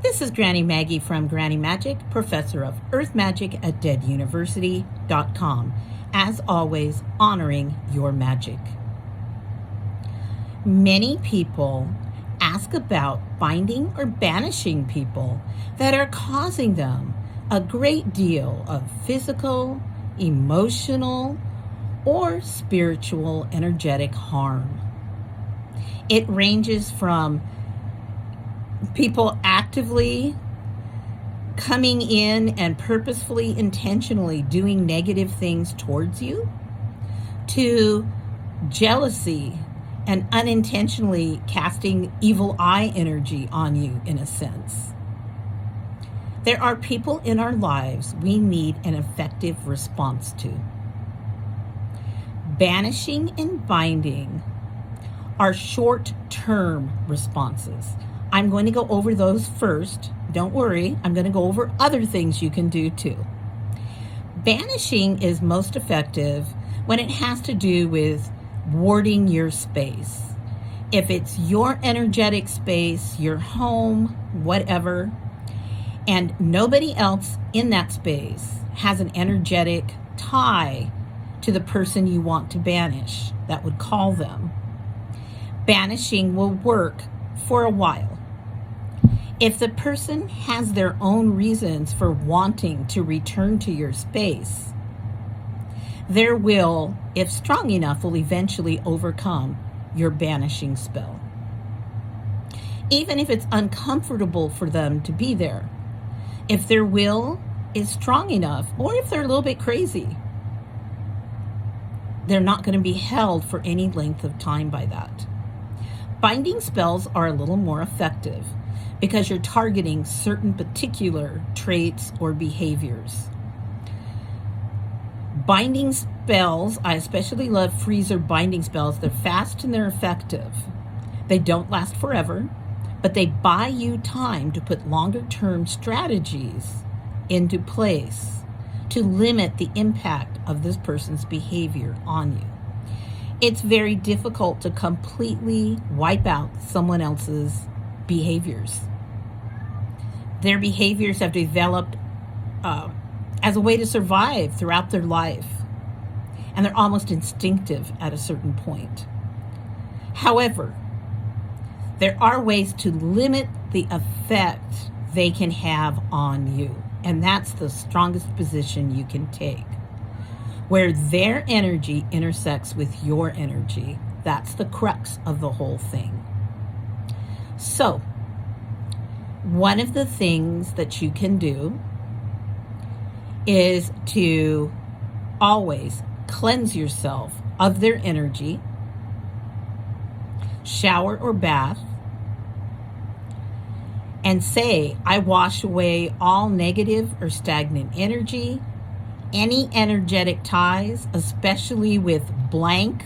This is Granny Maggie from Granny Magick, professor of Earth Magic at deaduniversity.com. As always, honoring your magic. Many people ask about binding or banishing people that are causing them a great deal of physical, emotional, or spiritual energetic harm. It ranges from people actively coming in and purposefully, intentionally doing negative things towards you, to jealousy and unintentionally casting evil eye energy on you, in a sense. There are people in our lives we need an effective response to. Banishing and binding are short-term responses. I'm going to go over those first. Don't worry, I'm going to go over other things you can do too. Banishing is most effective when it has to do with warding your space. If it's your energetic space, your home, whatever, and nobody else in that space has an energetic tie to the person you want to banish, that would call them, banishing will work for a while. If the person has their own reasons for wanting to return to your space, their will, if strong enough, will eventually overcome your banishing spell. Even if it's uncomfortable for them to be there, if their will is strong enough, or if they're a little bit crazy, they're not going to be held for any length of time by that. Binding spells are a little more effective because you're targeting certain particular traits or behaviors. Binding spells, I especially love freezer binding spells. They're fast and they're effective. They don't last forever, but they buy you time to put longer-term strategies into place to limit the impact of this person's behavior on you. It's very difficult to completely wipe out someone else's behaviors. Their behaviors have developed as a way to survive throughout their life, and they're almost instinctive at a certain point. However, there are ways to limit the effect they can have on you, and that's the strongest position you can take. Where their energy intersects with your energy, that's the crux of the whole thing. So, one of the things that you can do is to always cleanse yourself of their energy, shower or bath, and say, I wash away all negative or stagnant energy, any energetic ties, especially with blank,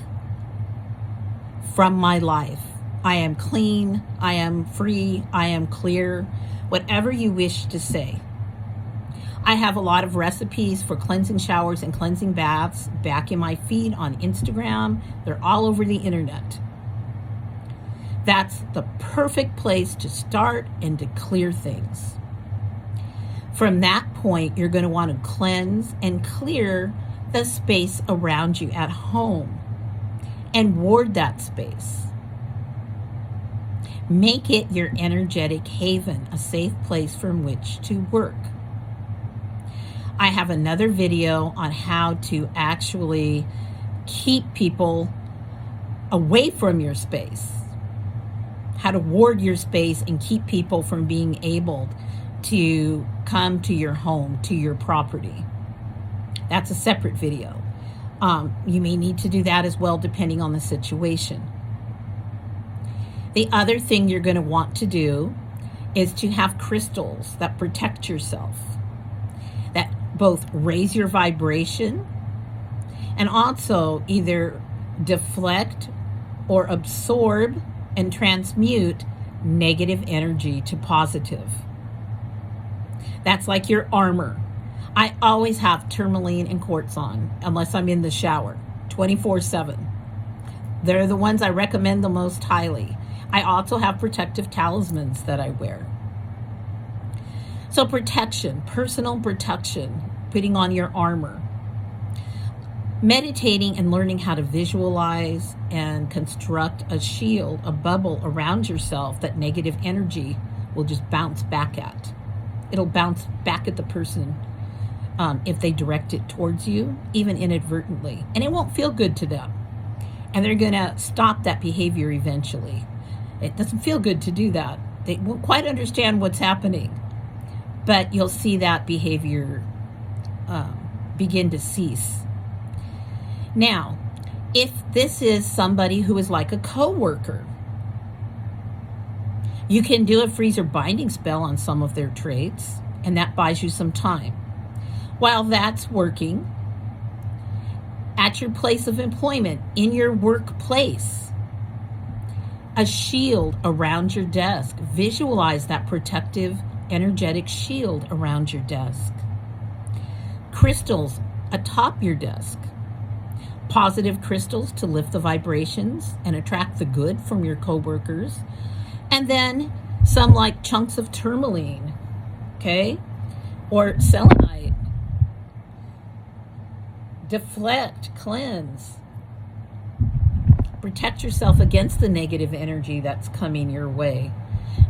from my life. I am clean, I am free, I am clear, whatever you wish to say. I have a lot of recipes for cleansing showers and cleansing baths back in my feed on Instagram. They're all over the internet. That's the perfect place to start and to clear things. From that point, you're going to want to cleanse and clear the space around you at home and ward that space. Make it your energetic haven, a safe place from which to work. I have another video on how to actually keep people away from your space, how to ward your space and keep people from being able to come to your home, to your property. That's a separate video. You may need to do that as well, depending on the situation. The other thing you're going to want to do is to have crystals that protect yourself, that both raise your vibration and also either deflect or absorb and transmute negative energy to positive. That's like your armor. I always have tourmaline and quartz on, unless I'm in the shower, 24/7. They're the ones I recommend the most highly. I also have protective talismans that I wear. So protection, personal protection, putting on your armor, meditating and learning how to visualize and construct a shield, a bubble around yourself that negative energy will just bounce back at. It'll bounce back at the person if they direct it towards you, even inadvertently. And it won't feel good to them. And they're going to stop that behavior eventually. It doesn't feel good to do that. They won't quite understand what's happening. But you'll see that behavior begin to cease. Now, if this is somebody who is like a coworker, you can do a freezer binding spell on some of their traits, and that buys you some time. While that's working, at your place of employment, in your workplace, a shield around your desk. Visualize that protective, energetic shield around your desk. Crystals atop your desk. Positive crystals to lift the vibrations and attract the good from your coworkers. And then some like chunks of tourmaline, okay? Or selenite. Deflect, cleanse. Protect yourself against the negative energy that's coming your way.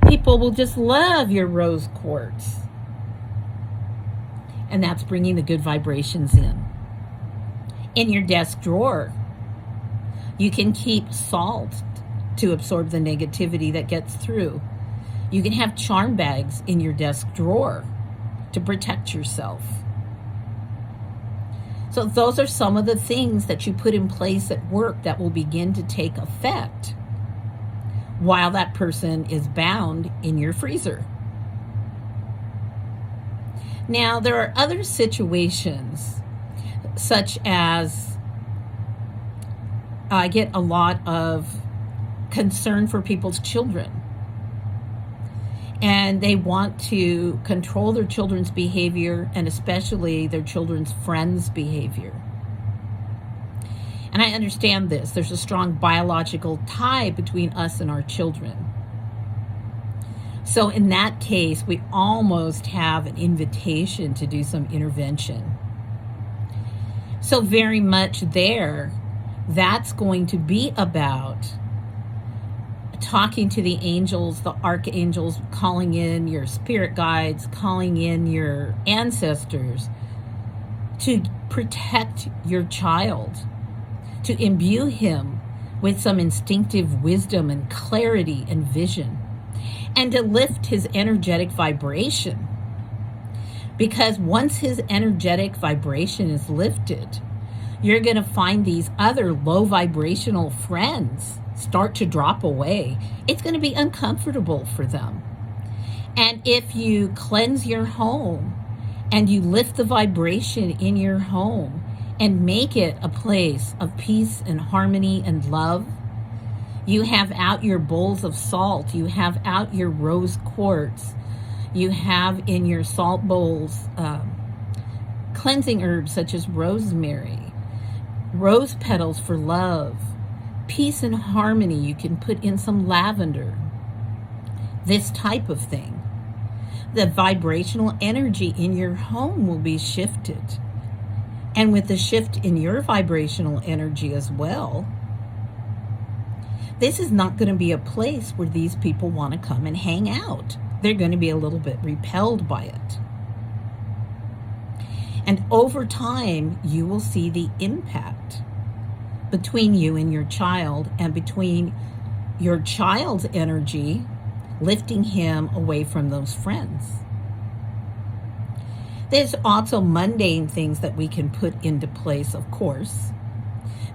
People will just love your rose quartz. And that's bringing the good vibrations in. In your desk drawer, you can keep salt to absorb the negativity that gets through. You can have charm bags in your desk drawer to protect yourself. So those are some of the things that you put in place at work that will begin to take effect while that person is bound in your freezer. Now, there are other situations, such as I get a lot of concern for people's children. And they want to control their children's behavior, and especially their children's friends' behavior. And I understand this. There's a strong biological tie between us and our children. So in that case, we almost have an invitation to do some intervention. So very much there, that's going to be about talking to the angels, the archangels, calling in your spirit guides, calling in your ancestors to protect your child, to imbue him with some instinctive wisdom and clarity and vision, and to lift his energetic vibration. Because once his energetic vibration is lifted, you're going to find these other low vibrational friends start to drop away. It's going to be uncomfortable for them. And if you cleanse your home and you lift the vibration in your home and make it a place of peace and harmony and love, you have out your bowls of salt, you have out your rose quartz, you have in your salt bowls cleansing herbs such as rosemary, rose petals for love, peace and harmony. You can put in some lavender, this type of thing. The vibrational energy in your home will be shifted. And with the shift in your vibrational energy as well, this is not going to be a place where these people want to come and hang out. They're going to be a little bit repelled by it. And over time, you will see the impact between you and your child, and between your child's energy lifting him away from those friends. There's also mundane things that we can put into place, of course,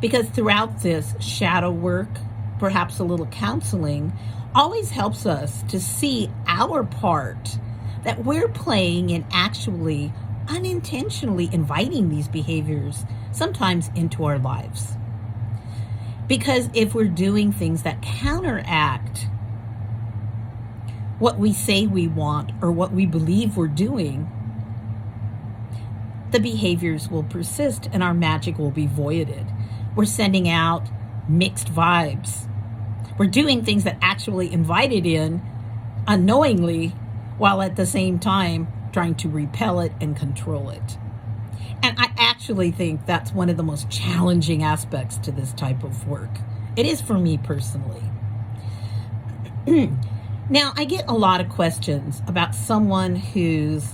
because throughout this shadow work, perhaps a little counseling, always helps us to see our part that we're playing in actually unintentionally inviting these behaviors sometimes into our lives. Because if we're doing things that counteract what we say we want or what we believe we're doing, the behaviors will persist and our magic will be voided. We're sending out mixed vibes. We're doing things that actually invited in unknowingly, while at the same time trying to repel it and control it. And I actually think that's one of the most challenging aspects to this type of work. It is for me personally. Now, I get a lot of questions about someone whose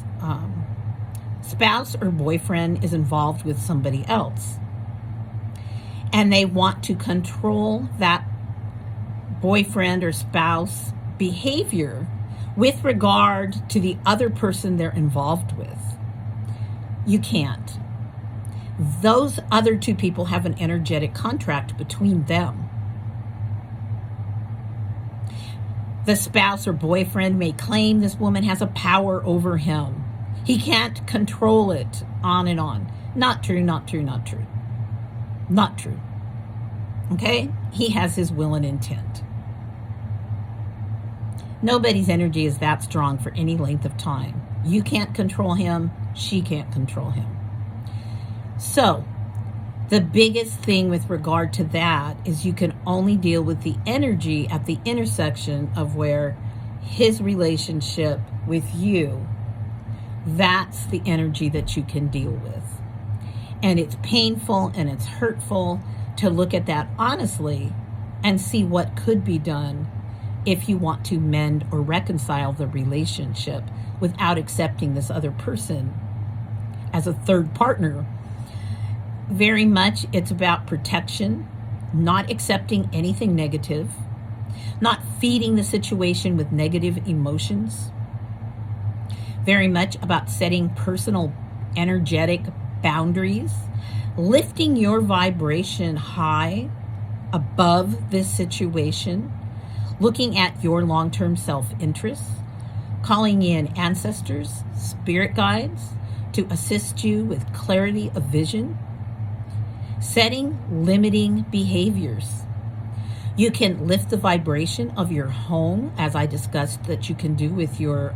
spouse or boyfriend is involved with somebody else, and they want to control that boyfriend or spouse behavior with regard to the other person they're involved with. You can't. Those other two people have an energetic contract between them. The spouse or boyfriend may claim this woman has a power over him. He can't control it, on and on. Not true, not true, not true. Not true. Okay? He has his will and intent. Nobody's energy is that strong for any length of time. You can't control him. She can't control him. So, the biggest thing with regard to that is you can only deal with the energy at the intersection of where his relationship with you, that's the energy that you can deal with. And it's painful and it's hurtful to look at that honestly and see what could be done if you want to mend or reconcile the relationship without accepting this other person as a third partner. Very much it's about protection, not accepting anything negative, not feeding the situation with negative emotions. Very much about setting personal energetic boundaries, lifting your vibration high above this situation, looking at your long-term self-interest, calling in ancestors, spirit guides to assist you with clarity of vision, setting limiting behaviors. You can lift the vibration of your home, as I discussed that you can do with your,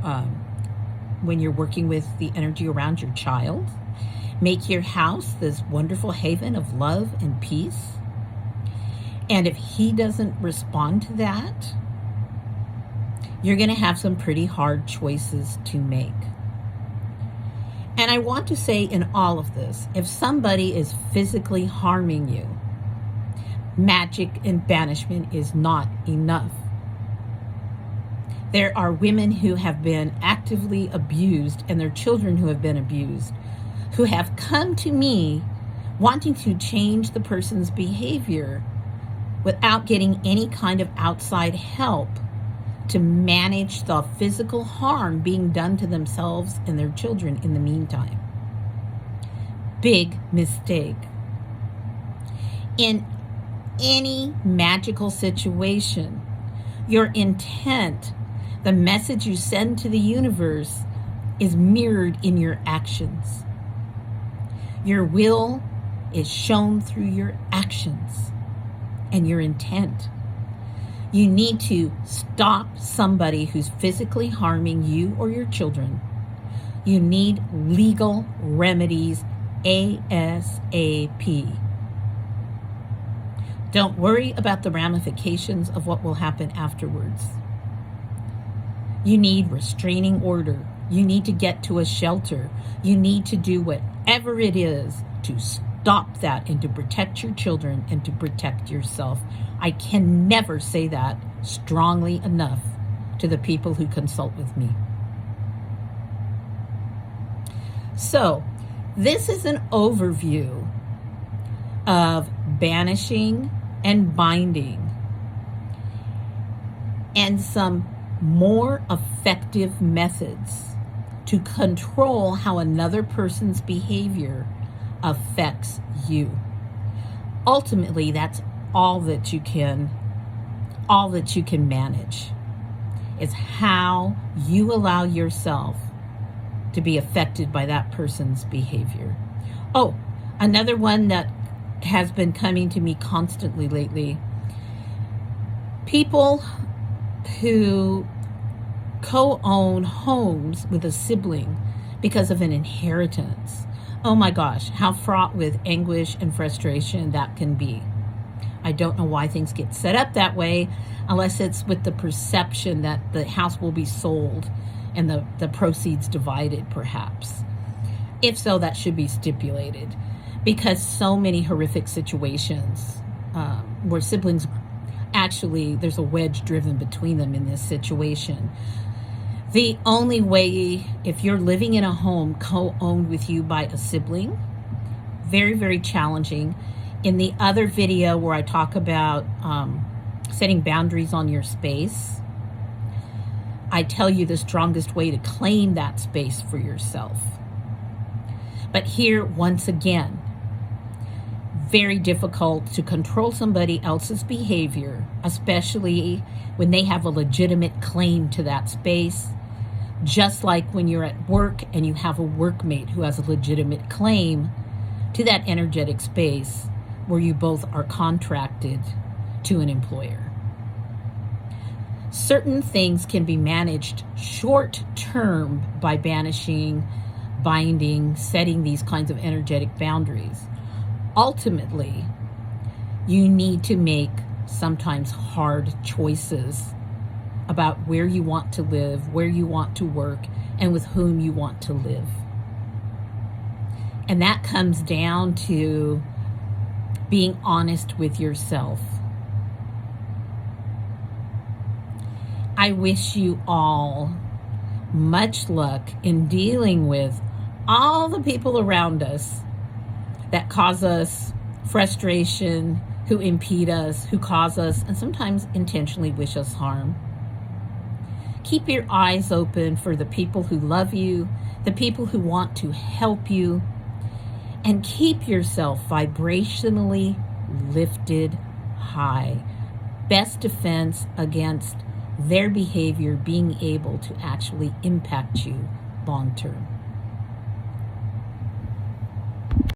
when you're working with the energy around your child. Make your house this wonderful haven of love and peace. And if he doesn't respond to that, you're going to have some pretty hard choices to make. And I want to say in all of this, if somebody is physically harming you, magic and banishment is not enough. There are women who have been actively abused and their children who have been abused, who have come to me wanting to change the person's behavior without getting any kind of outside help to manage the physical harm being done to themselves and their children in the meantime. Big mistake. In any magical situation, your intent, the message you send to the universe, is mirrored in your actions. Your will is shown through your actions and your intent. You need to stop somebody who's physically harming you or your children. You need legal remedies ASAP. Don't worry about the ramifications of what will happen afterwards. You need restraining order. You need to get to a shelter. You need to do whatever it is to stop that and to protect your children and to protect yourself. I can never say that strongly enough to the people who consult with me. So, this is an overview of banishing and binding and some more effective methods to control how another person's behavior affects you. Ultimately, that's all that you can manage, is how you allow yourself to be affected by that person's behavior. Oh, another one that has been coming to me constantly lately, people who co-own homes with a sibling because of an inheritance. Oh my gosh, how fraught with anguish and frustration that can be. I don't know why things get set up that way, unless it's with the perception that the house will be sold and the proceeds divided, perhaps. If so, that should be stipulated, because so many horrific situations where siblings, actually, there's a wedge driven between them in this situation. The only way, if you're living in a home co-owned with you by a sibling, very, very challenging. In the other video where I talk about setting boundaries on your space, I tell you the strongest way to claim that space for yourself. But here, once again, very difficult to control somebody else's behavior, especially when they have a legitimate claim to that space. Just like when you're at work and you have a workmate who has a legitimate claim to that energetic space where you both are contracted to an employer. Certain things can be managed short term by banishing, binding, setting these kinds of energetic boundaries. Ultimately, you need to make sometimes hard choices about where you want to live, where you want to work, and with whom you want to live. And that comes down to being honest with yourself. I wish you all much luck in dealing with all the people around us that cause us frustration, who impede us, who cause us, and sometimes intentionally wish us harm. Keep your eyes open for the people who love you, the people who want to help you, and keep yourself vibrationally lifted high. Best defense against their behavior being able to actually impact you long term.